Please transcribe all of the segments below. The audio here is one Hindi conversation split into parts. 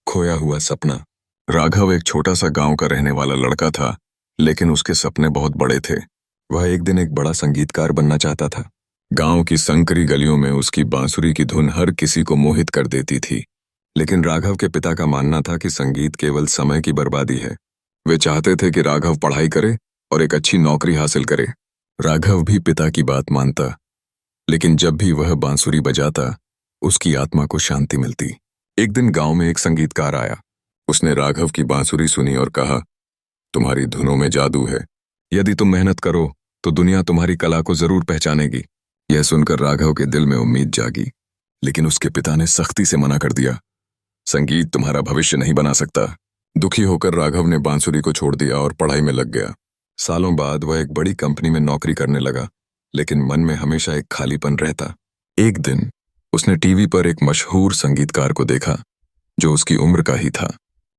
खोया हुआ सपना। राघव एक छोटा सा गांव का रहने वाला लड़का था, लेकिन उसके सपने बहुत बड़े थे। वह एक दिन एक बड़ा संगीतकार बनना चाहता था। गांव की संकरी गलियों में उसकी बांसुरी की धुन हर किसी को मोहित कर देती थी। लेकिन राघव के पिता का मानना था कि संगीत केवल समय की बर्बादी है। वे चाहते थे कि राघव पढ़ाई करे और एक अच्छी नौकरी हासिल करे। राघव भी पिता की बात मानता, लेकिन जब भी वह बांसुरी बजाता, उसकी आत्मा को शांति मिलती। एक दिन गांव में एक संगीतकार आया। उसने राघव की बांसुरी सुनी और कहा, तुम्हारी धुनों में जादू है। यदि तुम मेहनत करो तो दुनिया तुम्हारी कला को जरूर पहचानेगी। यह सुनकर राघव के दिल में उम्मीद जागी, लेकिन उसके पिता ने सख्ती से मना कर दिया। संगीत तुम्हारा भविष्य नहीं बना सकता। दुखी होकर राघव ने बांसुरी को छोड़ दिया और पढ़ाई में लग गया। सालों बाद वह एक बड़ी कंपनी में नौकरी करने लगा, लेकिन मन में हमेशा एक खालीपन रहता। एक दिन उसने टीवी पर एक मशहूर संगीतकार को देखा, जो उसकी उम्र का ही था।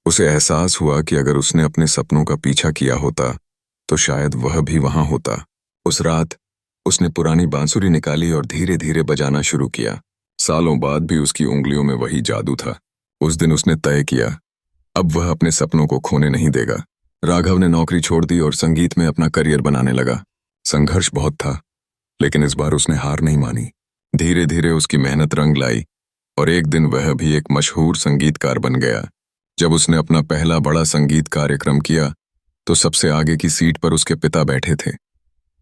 उसे एहसास हुआ कि अगर उसने अपने सपनों का पीछा किया होता तो शायद वह भी वहां होता। उस रात उसने पुरानी बांसुरी निकाली और धीरे धीरे बजाना शुरू किया। सालों बाद भी उसकी उंगलियों में वही जादू था। उस दिन उसने तय किया, अब वह अपने सपनों को खोने नहीं देगा। राघव ने नौकरी छोड़ दी और संगीत में अपना करियर बनाने लगा। संघर्ष बहुत था, लेकिन इस बार उसने हार नहीं मानी। धीरे धीरे उसकी मेहनत रंग लाई और एक दिन वह भी एक मशहूर संगीतकार बन गया। जब उसने अपना पहला बड़ा संगीत कार्यक्रम किया तो सबसे आगे की सीट पर उसके पिता बैठे थे,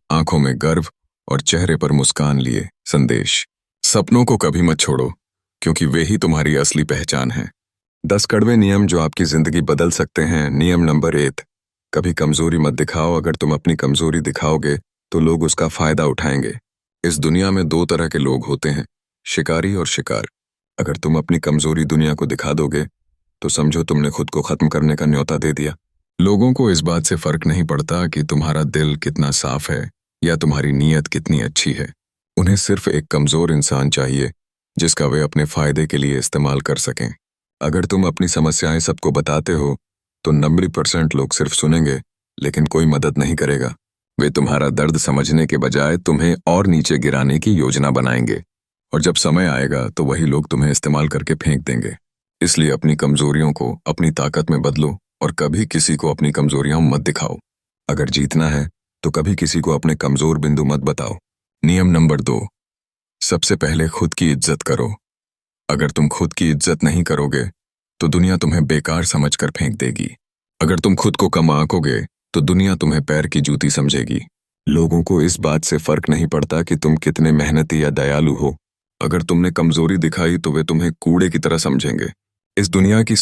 आंखों में गर्व और चेहरे पर मुस्कान लिए। संदेश, सपनों को कभी मत छोड़ो, क्योंकि वे ही तुम्हारी असली पहचान है। 10 कड़वे नियम जो आपकी जिंदगी बदल सकते हैं। नियम नंबर 1, कभी कमजोरी मत दिखाओ। अगर तुम अपनी कमजोरी दिखाओगे तो लोग उसका फायदा उठाएंगे। इस दुनिया में 2 तरह के लोग होते हैं, शिकारी और शिकार। अगर तुम अपनी कमजोरी दुनिया को दिखा दोगे तो समझो तुमने खुद को खत्म करने का न्योता दे दिया। लोगों को इस बात से फर्क नहीं पड़ता कि तुम्हारा दिल कितना साफ है या तुम्हारी नीयत कितनी अच्छी है। उन्हें सिर्फ एक कमजोर इंसान चाहिए जिसका वे अपने फायदे के लिए इस्तेमाल कर सकें। अगर तुम अपनी समस्याएं सबको बताते हो तो 90% लोग सिर्फ सुनेंगे, लेकिन कोई मदद नहीं करेगा। वे तुम्हारा दर्द समझने के बजाय तुम्हें और नीचे गिराने की योजना बनाएंगे, और जब समय आएगा तो वही लोग तुम्हें इस्तेमाल करके फेंक देंगे। इसलिए अपनी कमजोरियों को अपनी ताकत में बदलो और कभी किसी को अपनी कमजोरियां मत दिखाओ। अगर जीतना है तो कभी किसी को अपने कमजोर बिंदु मत बताओ। नियम नंबर 2, सबसे पहले खुद की इज्जत करो। अगर तुम खुद की इज्जत नहीं करोगे तो दुनिया तुम्हें बेकार समझकर फेंक देगी। अगर तुम खुद को कम आंकोगे तो दुनिया तुम्हें पैर की जूती समझेगी। लोगों को इस बात से फर्क नहीं पड़ता कि तुम कितने मेहनती या दयालु हो। अगर तुमने कमजोरी दिखाई तो वे तुम्हें कूड़े की तरह समझेंगे। इस दुनिया की